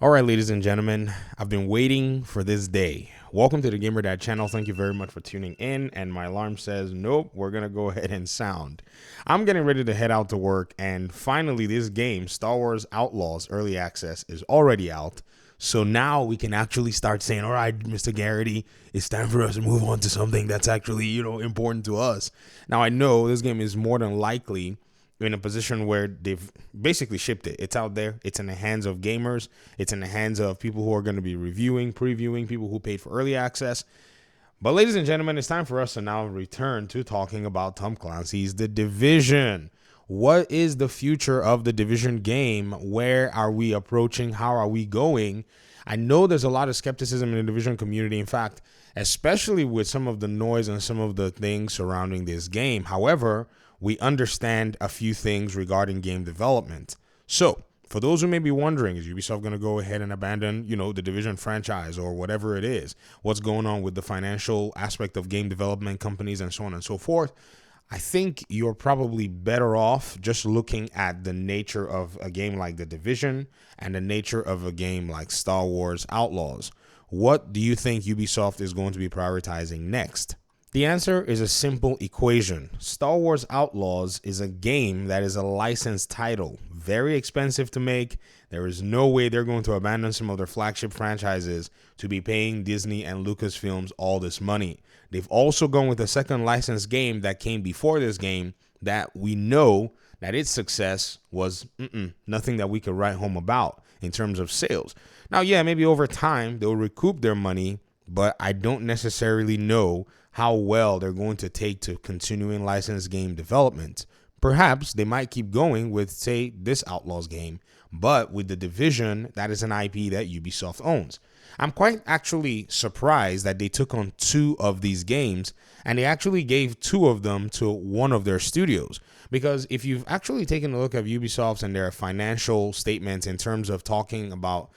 All right, ladies and gentlemen, I've been waiting for this day. Welcome to the Gamer Dad channel. Thank you very much for tuning in. And my alarm says, nope, we're going to go ahead and sound. I'm getting ready to head out to work. And finally, this game, Star Wars Outlaws Early Access, is already out. So now we can actually start saying, all right, Mr. Garrity, it's time for us to move on to something that's actually, important to us. Now, I know this game is more than likely in a position where they've basically shipped it. It's out there. It's in the hands of gamers. It's in the hands of people who are going to be reviewing, previewing, people who paid for early access. But ladies and gentlemen, it's time for us to now return to talking about Tom Clancy's The Division. What is the future of the Division game? Where are we approaching? How are we going? I know there's a lot of skepticism in the Division community. In fact, especially with some of the noise and some of the things surrounding this game. However, we understand a few things regarding game development. So, for those who may be wondering, is Ubisoft going to go ahead and abandon, the Division franchise or whatever it is? What's going on with the financial aspect of game development companies and so on and so forth? I think you're probably better off just looking at the nature of a game like The Division and the nature of a game like Star Wars Outlaws. What do you think Ubisoft is going to be prioritizing next? The answer is a simple equation. Star Wars Outlaws is a game that is a licensed title, very expensive to make. There is no way they're going to abandon some of their flagship franchises to be paying Disney and Lucasfilms all this money. They've also gone with a second licensed game that came before this game that we know that its success was nothing that we could write home about in terms of sales. Now, yeah, maybe over time they'll recoup their money, but I don't necessarily know how well they're going to take to continuing licensed game development. Perhaps they might keep going with, say, this Outlaws game, but with The Division, that is an IP that Ubisoft owns. I'm quite actually surprised that they took on 2 of these games and they actually gave 2 of them to one of their studios. Because if you've actually taken a look at Ubisoft and their financial statements in terms of talking about,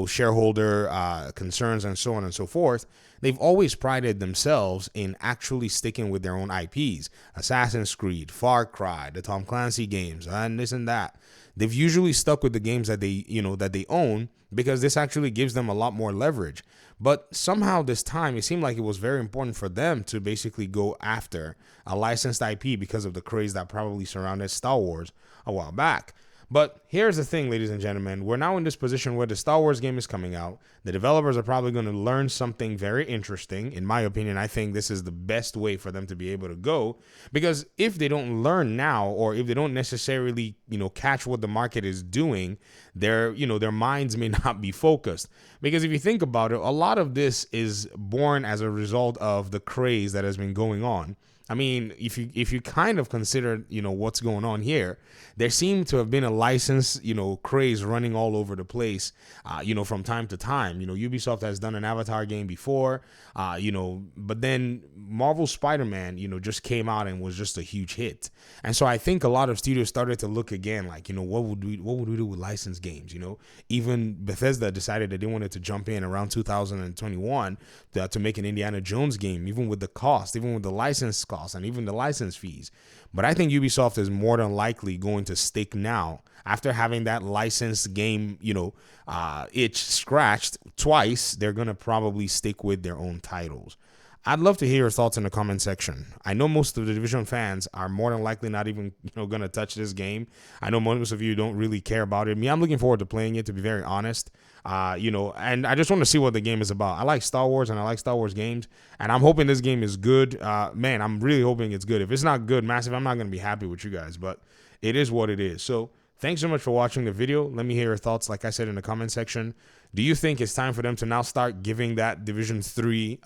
shareholder concerns and so on and so forth, they've always prided themselves in actually sticking with their own IPs. Assassin's Creed, Far Cry, the Tom Clancy games, and this and that. They've usually stuck with the games that they own because this actually gives them a lot more leverage. But somehow this time it seemed like it was very important for them to basically go after a licensed IP because of the craze that probably surrounded Star Wars a while back. But here's the thing, ladies and gentlemen. We're now in this position where the Star Wars game is coming out. The developers are probably going to learn something very interesting. In my opinion, I think this is the best way for them to be able to go. Because if they don't learn now, or if they don't necessarily, catch what the market is doing, their minds may not be focused. Because if you think about it, a lot of this is born as a result of the craze that has been going on. I mean, if you kind of consider, what's going on here, there seemed to have been a license, craze running all over the place, from time to time. Ubisoft has done an Avatar game before, but then Marvel Spider-Man, just came out and was just a huge hit. And so I think a lot of studios started to look again, like, what would we do with licensed games? Even Bethesda decided that they wanted to jump in around 2021 to make an Indiana Jones game, even with the cost, even with the license cost, and even the license fees. But I think Ubisoft is more than likely going to stick now after having that licensed game, itch scratched twice. They're going to probably stick with their own titles. I'd love to hear your thoughts in the comment section. I know most of the Division fans are more than likely not even going to touch this game. I know most of you don't really care about it. Me, I'm looking forward to playing it, to be very honest. And I just want to see what the game is about. I like Star Wars and I like Star Wars games, and I'm hoping this game is good. Man, I'm really hoping it's good. If it's not good, massive, I'm not going to be happy with you guys, but it is what it is. So thanks so much for watching the video. Let me hear your thoughts, like I said, in the comment section. Do you think it's time for them to now start giving that Division 3,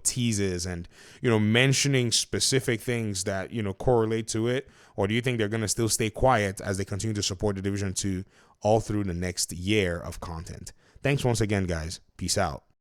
teases and, mentioning specific things that, correlate to it? Or do you think they're going to still stay quiet as they continue to support the Division 2 all through the next year of content? Thanks once again, guys. Peace out.